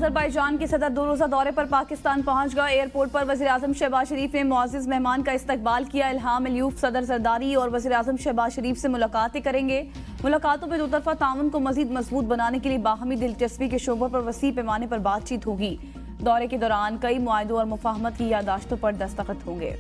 Azerbaijan के सदर 2 रोज़ा दौरे पर पाकिस्तान पहुंच गए। एयरपोर्ट पर वज़ीर-ए-आज़म शहबाज शरीफ ने मुअज़्ज़िज़ मेहमान का इस्तकबाल किया। इल्हाम अलियूफ सदर ज़रदारी और वज़ीर-ए-आज़म शहबाज शरीफ से मुलाकातें करेंगे। मुलाकातों में दोतरफा ताउन को मज़ीद मजबूत बनाने के लिए बाहमी दिलचस्पी के शोबों पर वसी पैमाने पर बातचीत होगी। दौरे के दौरान कई मुआहदों और मुफाहमत की यादाश्तों पर दस्तखत होंगे।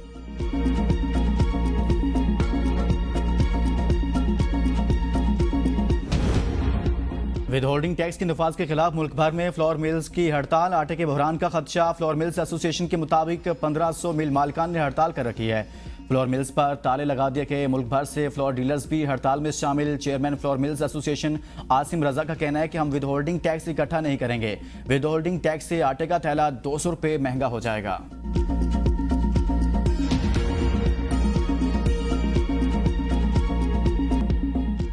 विद होल्डिंग टैक्स के नफाज के खिलाफ मुल्क भर में फ्लोर मिल्स की हड़ताल। आटे के बहरान का खदशा। फ्लोर मिल्स एसोसिएशन के मुताबिक 1500 मिल मालिकान ने हड़ताल कर रखी है। फ्लोर मिल्स पर ताले लगा दिए गए। मुल्क भर से फ्लोर डीलर्स भी हड़ताल में शामिल। Chairman flour mills association Asim Raza का कहना है कि हम विद होल्डिंग टैक्स इकट्ठा नहीं करेंगे। विद होल्डिंग टैक्स से आटे का थैला 200 रुपये महंगा हो जाएगा।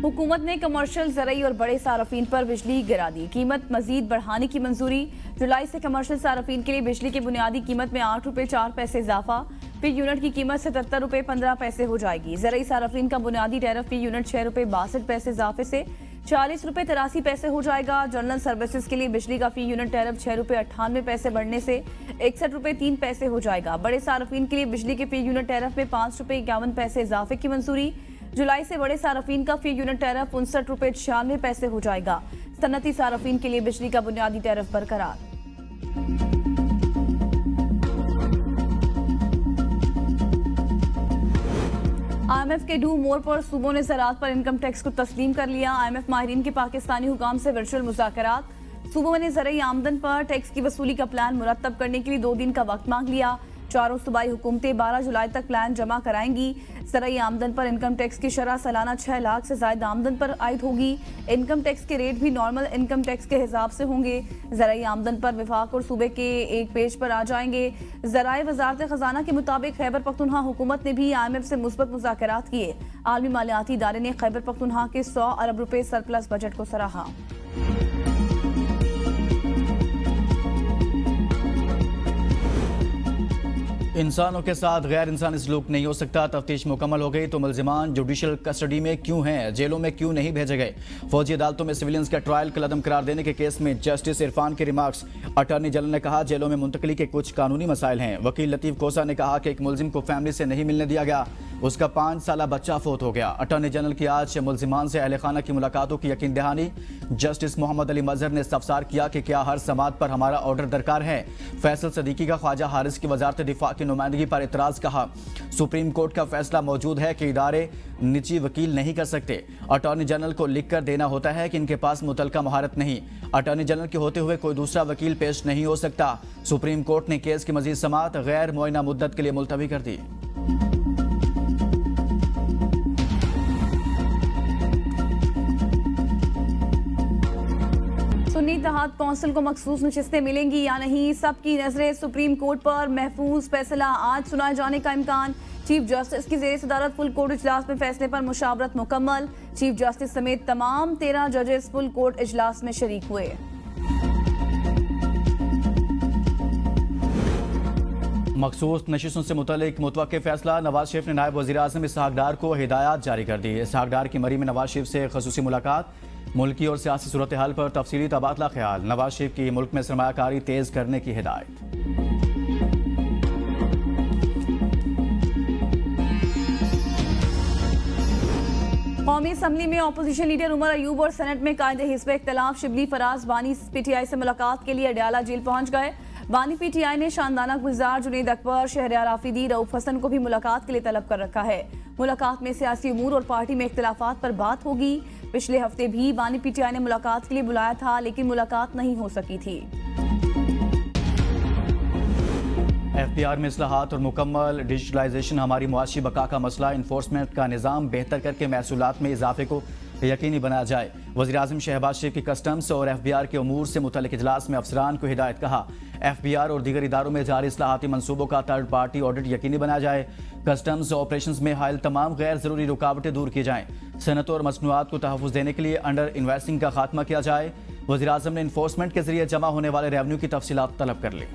हुकूमत ने कमर्शियल ज़रई और बड़े सार्फिन पर बिजली गिरा दी। कीमत मजीद बढ़ाने की मंजूरी। जुलाई से कमर्शियल सार्फिन के लिए बिजली की बुनियादी कीमत में 8 रुपये 4 पैसे इजाफा। फी यूनिट की कीमत 77 रुपये 15 पैसे हो जाएगी। ज़रई सार्फिन का बुनियादी टैरिफ फी यूनिट 6 रुपये 62 पैसे इजाफे से 40 रुपये 83 पैसे हो जाएगा। जनरल सर्विसेज के लिए बिजली का फी यूनिट टैरिफ 6 रुपये 98 पैसे बढ़ने से 61 रुपये 3 पैसे हो जाएगा। बड़े सार्फिन के लिए बिजली के फी यूनिट टैरिफ में 5 रुपये 51 पैसे इजाफे की मंजूरी। जुलाई से बड़े सार्फिन का फी यूनिट टैरिफ 59 रुपये 96 पैसे हो जाएगा। सनती सार्फिन के लिए बिजली का बुनियादी टैरिफ बरकरार। IMF के डू मोर पर सूबों ने ज़राअत पर इनकम टैक्स को तस्लीम कर लिया। IMF माहिरीन के पाकिस्तानी हुकाम से वर्चुअल मुज़ाकरात। सूबों ने ज़रई आमदन पर टैक्स की वसूली का प्लान मुरतब करने के लिए 2 दिन का वक्त मांग लिया। चारों सूबाई हुकूमतें 12 जुलाई तक प्लान जमा कराएंगी। ज़रई आमदन पर इनकम टैक्स की शरह सालाना 6 लाख से ज़ायद आमदन पर आयद होगी। इनकम टैक्स के रेट भी नॉर्मल इनकम टैक्स के हिसाब से होंगे। ज़रई आमदन पर विफाक और सूबे के एक पेज पर आ जाएंगे। ज़राए वज़ारत ख़जाना के मुताबिक खैबर पख्तूनख्वा हुकूमत ने भी IMF से मुस्बत मुज़ाकरात किए। आलमी मालियाती इदारे ने खैबर पख्तूनख्वा के 100 अरब रुपये सरप्लस बजट को सराहा। इंसानों के साथ गैर इंसानी सलूक नहीं हो सकता। तफ्तीश मुकम्मल हो गई तो मुलजिमान जुडिशल कस्टडी में क्यों हैं, जेलों में क्यों नहीं भेजे गए। फौजी अदालतों में सिविलियंस का ट्रायल कलअदम करार देने के केस में जस्टिस इरफान के रिमार्क्स। अटॉर्नी जनरल ने कहा जेलों में मुंतकली के कुछ कानूनी मसाइल हैं। वकील लतीफ कोसा ने कहा कि एक मुलजिम को फैमिली से नहीं मिलने दिया गया, उसका 5 साला बच्चा फोत हो गया। अटॉर्नी जनरल की आज मुलजिमान से अहले खाना की मुलाकातों की यकीन दहानी। जस्टिस मोहम्मद अली मजहर ने इस्तफसार किया कि क्या हर समात पर हमारा ऑर्डर दरकार है। फैसल सदीकी का ख्वाजा हारिस की वजारत दिफा की नुमाइंदगी पर इतराज। कहा सुप्रीम कोर्ट का फैसला मौजूद है कि इदारे निजी वकील नहीं कर सकते। अटॉर्नी जनरल को लिख कर देना होता है कि इनके पास मुतलका महारत नहीं। अटॉर्नी जनरल के होते हुए कोई दूसरा वकील पेश नहीं हो सकता। सुप्रीम कोर्ट ने केस की मजीद समात गैर मुआयना मुद्दत के लिए मुलतवी कर दी। सुन्नी इत्तेहाद कौंसिल को मखसूस नशिस्तें मिलेंगी या नहीं, सबकी नजरें सुप्रीम कोर्ट पर। महफूज फैसला आज सुनाए जाने का इम्कान। चीफ जस्टिस की ज़ेर सदारत फुल कोर्ट इजलास में फैसले पर मुशावरत मुकम्मल। चीफ जस्टिस समेत तमाम 13 जजेस फुल कोर्ट इजलास में शरीक हुए। मखसूस नशिस्तों से मुतल्लिक मुतवक्किल फैसला। नवाज शरीफ ने नायब वज़ीर आज़म इसहाक डार को हिदायत जारी कर दी। इसहाक डार की मरी में नवाज शरीफ से खसूसी मुलाकात। मुल्की और सियासी सूरत हाल पर तफसीली तबादला ख्याल। नवाज शरीफ की मुल्क में सरमायाकारी तेज करने की हिदायत। कौमी असम्बली में अपोजिशन लीडर उमर अयूब और सेनेट में कायदे हिज़्ब इख्तिलाफ शिबली फराज बानी PTI से मुलाकात के लिए अडयाला जेल पहुंच गए। बानी PTI ने शानदाना गुलजार, जुनैद अकबर, शहरयार आफिदी, रऊफ हसन को भी मुलाकात के लिए तलब कर रखा है। मुलाकात में सियासी उमूर और पार्टी में इख्तिलाफात पर बात होगी। पिछले हफ्ते भी बानी PTI ने मुलाकात के लिए बुलाया था, लेकिन मुलाकात नहीं हो सकी थी। FBR में इस्लाहात और मुकम्मल डिजिटलाइजेशन हमारी मुआशी बका का मसला। इन्फोर्समेंट का निज़ाम बेहतर करके महसूलात में इजाफे को यकीनी बनाया जाए। वज़ीर-ए-आज़म शहबाज शरीफ की कस्टम्स और FBR के उमूर से मुतल्लिक इजलास में अफसरान को हिदायत। कहा FBR और दीगर इदारों में जारी इस्लाहाती मनसूबों का थर्ड पार्टी ऑडिट यकीनी बनाया जाए। कस्टम्स ऑपरेशंस में हायल तमाम गैर ज़रूरी रुकावटें दूर की जाएँ। सनत और मसनूआत को तहफ़्फ़ुज़ देने के लिए अंडर इन्वेस्टिंग का खात्मा किया जाए। वज़ीर-ए-आज़म ने इन्फोर्समेंट के जरिए जमा होने वाले रेवन्यू की तफसीलात तलब कर ली।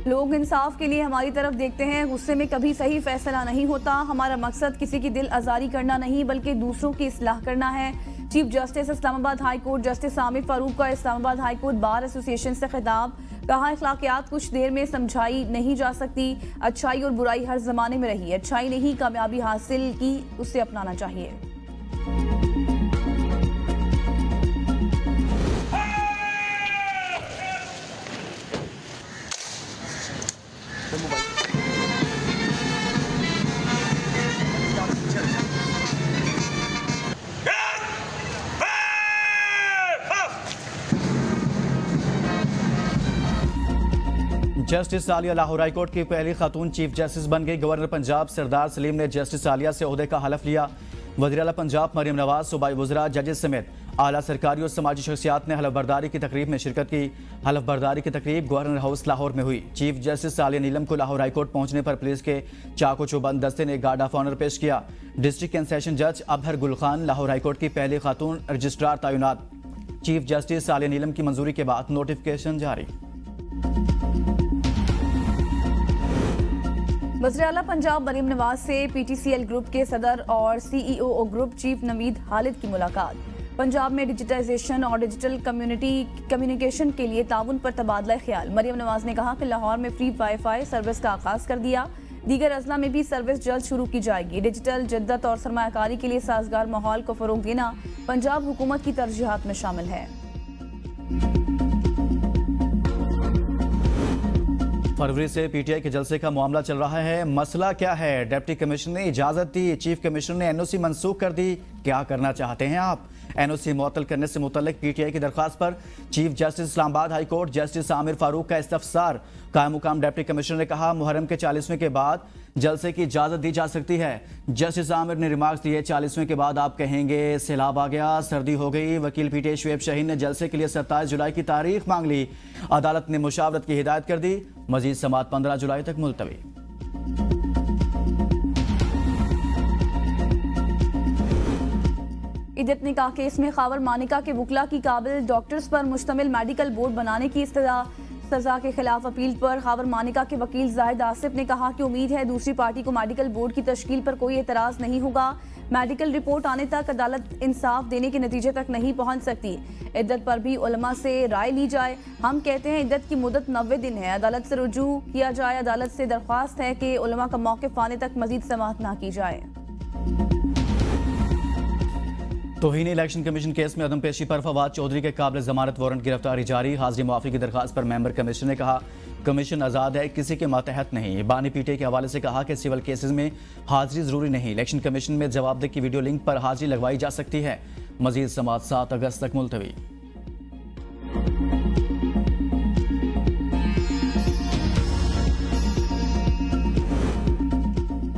लोग इंसाफ के लिए हमारी तरफ देखते हैं। गुस्से में कभी सही फैसला नहीं होता। हमारा मकसद किसी की दिल आजारी करना नहीं बल्कि दूसरों की इस्लाह करना है। Chief justice Islamabad high court justice Aamir Farooq का Islamabad high court bar association से खिताब। कहा, अखलाकियात कुछ देर में समझाई नहीं जा सकती। अच्छाई और बुराई हर जमाने में रही। अच्छाई नहीं कामयाबी हासिल की, उसे अपनाना चाहिए। जस्टिस आलिया लाहौर हाईकोर्ट की पहली खातून चीफ जस्टिस बन गई। गवर्नर पंजाब सरदार सलीम ने जस्टिस आलिया से ओहदे का हलफ लिया। वज़ीर आला पंजाब मरियम नवाज, सूबाई वज़रा, जजेस समेत आला सरकारी और समाजी शख्सियात ने हलफ बर्दारी की तकरीब में शिरकत की। हलफ बर्दारी की तकरीब गवर्नर हाउस लाहौर में हुई। चीफ जस्टिस आलिया नीलम को लाहौर हाईकोर्ट पहुंचने पर पुलिस के चाको चौबंद दस्ते ने गार्ड ऑफ ऑनर पेश किया। डिस्ट्रिक्ट एंड सेशन जज अबहर गुल खान लाहौर हाईकोर्ट की पहली खातून रजिस्ट्रार तैनात। चीफ जस्टिस आलिया नीलम की मंजूरी के बाद नोटिफिकेशन जारी। वज़ीर आला पंजाब मरियम नवाज से पीटीसीएल ग्रुप के सदर और सीईओ ग्रुप चीफ नवीद हालिद की मुलाकात। पंजाब में डिजिटाइजेशन और डिजिटल कम्युनिकेशन के लिए ताउन पर तबादला ख्याल। मरियम नवाज ने कहा कि लाहौर में फ्री वाईफाई सर्विस का आगाज कर दिया। दीगर अजला में भी सर्विस जल्द शुरू की जाएगी। डिजिटल जद्दत और सरमायाकारी के लिए साजगार माहौल को फरोग देना पंजाब हुकूमत की तरजीहात में शामिल है। फरवरी से पीटीआई के जलसे का मामला चल रहा है। मसला क्या है? डिप्टी कमिश्नर ने इजाजत दी, चीफ कमिश्नर ने एनओसी मंसूख कर दी। क्या करना चाहते हैं आप? एनओसी मुअत्तल करने से मुतल्लिक पीटीआई की दरखास्त पर chief justice Islamabad high court justice Aamir Farooq का इस्तफसार। कायम मुकाम डिप्टी कमिश्नर ने कहा, मुहर्रम के 40वें के बाद जलसे की इजाजत दी जा सकती है। जस्टिस आमिर ने रिमार्क्स दिए, 40वें के बाद आप कहेंगे सैलाब आ गया, सर्दी हो गई। वकील पीटीआई शुएब शाहीन ने जलसे के लिए 27 जुलाई की तारीख मांग ली। अदालत ने मुशावरत की हिदायत कर दी। मजीद समाअत 15 जुलाई तक मुलतवी। इद्दत निकाह केस में खावर मानिका के वकला की काबिल डॉक्टर्स पर मुश्तमिल मेडिकल बोर्ड बनाने की इस्तदा। सजा के खिलाफ अपील पर खावर मानिका के वकील जाहिद आसिफ ने कहा कि उम्मीद है दूसरी पार्टी को मेडिकल बोर्ड की तश्कील पर कोई एतराज नहीं होगा। मेडिकल रिपोर्ट आने तक अदालत इंसाफ देने के नतीजे तक नहीं पहुंच सकती। इद्दत पर भी उलमा से राय ली जाए। हम कहते हैं इद्दत की मुद्दत 90 दिन है। अदालत से रुजू किया जाए। अदालत से दरख्वास्त है कि उलमा का मौक़िफ़ आने तक मजीद समाअत ना की जाए। तौहीन इलेक्शन कमीशन केस में अदम पेशी पर फवाद चौधरी के काबिल जमानत वारंट गिरफ्तारी जारी। हाजिरी मुआफ़ी की दरखास्त पर मेंबर कमीशन ने कहा, कमीशन आज़ाद है, किसी के मातहत नहीं। बानी पीटीआई के हवाले से कहा कि सिविल केसेस में हाजिरी जरूरी नहीं। इलेक्शन कमीशन में जवाबदेही की वीडियो लिंक पर हाजिरी लगवाई जा सकती है। मजीद समाअत 7 अगस्त तक मुलतवी।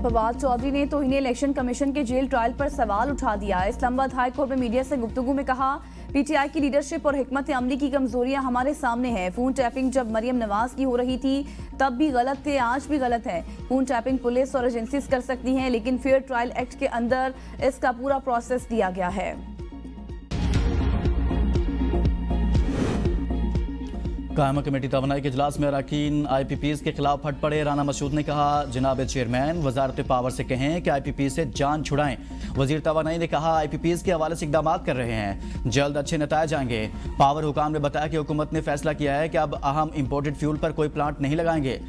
फवाद चौधरी ने तौहीन इलेक्शन कमीशन के जेल ट्रायल पर सवाल उठा दिया। इस्लामाबाद हाई कोर्ट में मीडिया से गुफ्तगू में कहा, पीटीआई की लीडरशिप और हिकमत अमली की कमजोरियां हमारे सामने हैं। फोन टैपिंग जब मरियम नवाज की हो रही थी तब भी गलत थे, आज भी गलत है। फोन टैपिंग पुलिस और एजेंसीज कर सकती हैं, लेकिन फेयर ट्रायल एक्ट के अंदर इसका पूरा प्रोसेस दिया गया है। कायमा कमेटी तवानाई के इजलास में अरकान IPPs के खिलाफ फट पड़े। राना मसूद ने कहा, जनाब चेयरमैन वजारत पावर से कहें कि IPP से जान छुड़ाएं। वजीर तवानाई ने कहा, IPPs के हवाले से इकदाम कर रहे हैं, जल्द अच्छे नतायज आएंगे। पावर हुकाम ने बताया कि हुकूमत ने फैसला किया है कि अब अहम इंपोर्टेड फ्यूल पर कोई प्लांट नहीं लगाएंगे।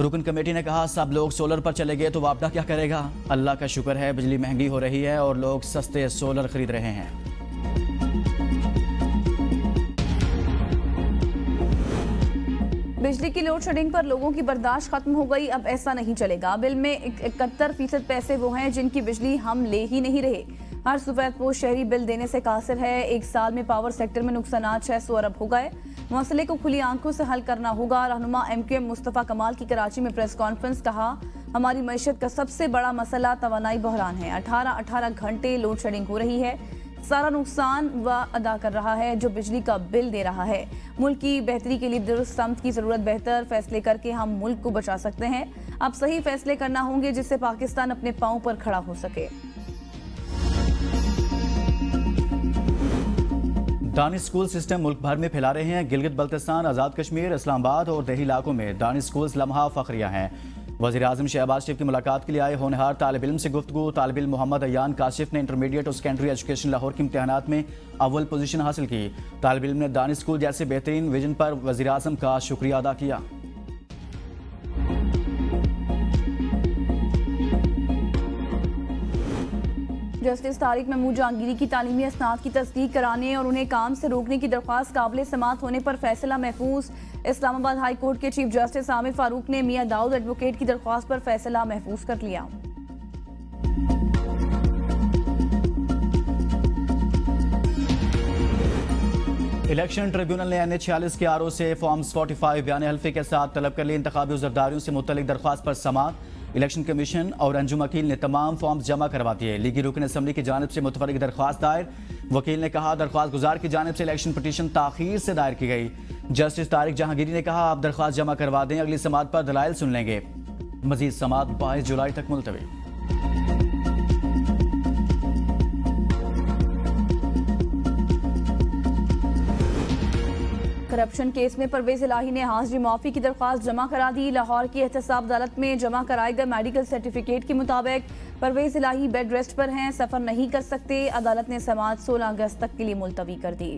रुकन कमेटी ने कहा, सब लोग सोलर पर चले गए तो वापडा क्या करेगा? अल्लाह का शुक्र है बिजली महंगी हो रही है और लोग सस्ते सोलर खरीद रहे हैं। बिजली की लोड शेडिंग पर लोगों की बर्दाश्त खत्म हो गई। अब ऐसा नहीं चलेगा। बिल में 71% पैसे वो हैं जिनकी बिजली हम ले ही नहीं रहे। हर सफेद पोश शहरी बिल देने से कासिर है। एक साल में पावर सेक्टर में नुकसानात 600 अरब हो गए। मसले को खुली आंखों से हल करना होगा। रहनुमा MQM मुस्तफ़ा कमाल की कराची में प्रेस कॉन्फ्रेंस। कहा, हमारी मईशत का सबसे बड़ा मसला तवानाई बहरान है। 18 घंटे लोड शेडिंग हो रही है। सारा नुकसान वह अदा कर रहा है जो बिजली का बिल दे रहा है। मुल्क की बेहतरी के लिए दुरुस्त समत की जरूरत। बेहतर फैसले करके हम मुल्क को बचा सकते हैं। अब सही फैसले करना होंगे जिससे पाकिस्तान अपने पांव पर खड़ा हो सके। दानिश स्कूल सिस्टम मुल्क भर में फैला रहे हैं। गिलगित बल्तिस्तान, आज़ाद कश्मीर, इस्लामाबाद और देही इलाकों में दानिश स्कूल्स लम्हा फखरिया हैं। वज़ीर आज़म शहबाज शरीफ की मुलाकात के लिए आए होनहार तालिब इल्म से गुफ्तगू। तालिब इल्म मोहम्मद अयान काशिफ ने इंटरमीडिएट और सेकेंडरी एजुकेशन लाहौर के इम्तहानात में अव्वल पोजीशन हासिल की। तालिब इल्म ने दानिश स्कूल जैसे बेहतरीन विजन पर वज़ीर आज़म का शुक्रिया अदा किया। जस्टिस तारिक महमूद जहांगीरी की तालीमी असनाद की तस्दीक कराने और उन्हें काम से रोकने की दरख्वास्त काबिल समात होने पर फैसला महफूज। इस्लामाबाद हाई कोर्ट के चीफ जस्टिस आमिर फारूक ने मियां दाऊद एडवोकेट की दरख्वास्त पर फैसला महफूज कर लिया। इलेक्शन ट्रिब्यूनल ने NH-46 के RO से फॉर्म्स 45 बयान हल्फे के साथ तलब कर लिए। इंतखाबी उज़रदारियों से मुतल्लिक दरख्वास्त पर समात। इलेक्शन कमीशन और अंजुम वकील ने तमाम फॉर्म्स जमा करवा दिए। लीगी रुकन असम्बली की जानिब से मुतफर्रिक दरख्वास्त दायर। वकील ने कहा दरख्वास्त गुजार की जानिब से इलेक्शन पटिशन ताखीर से दायर की गई। जस्टिस तारिक जहांगीरी ने कहा आप दरख्वास्त जमा करवा दें, अगली समात पर दलाइल सुन लेंगे। मजीद समात 22 जुलाई तक मुलतवी। करप्शन केस में परवेज इलाही ने हाजिरी माफी की दरख्वास्त जमा करा दी। लाहौर की एहतसाब अदालत में जमा कराए गए मेडिकल सर्टिफिकेट के मुताबिक परवेज इलाही बेड रेस्ट पर हैं, सफर नहीं कर सकते। अदालत ने समात 16 अगस्त तक के लिए मुलतवी कर दी।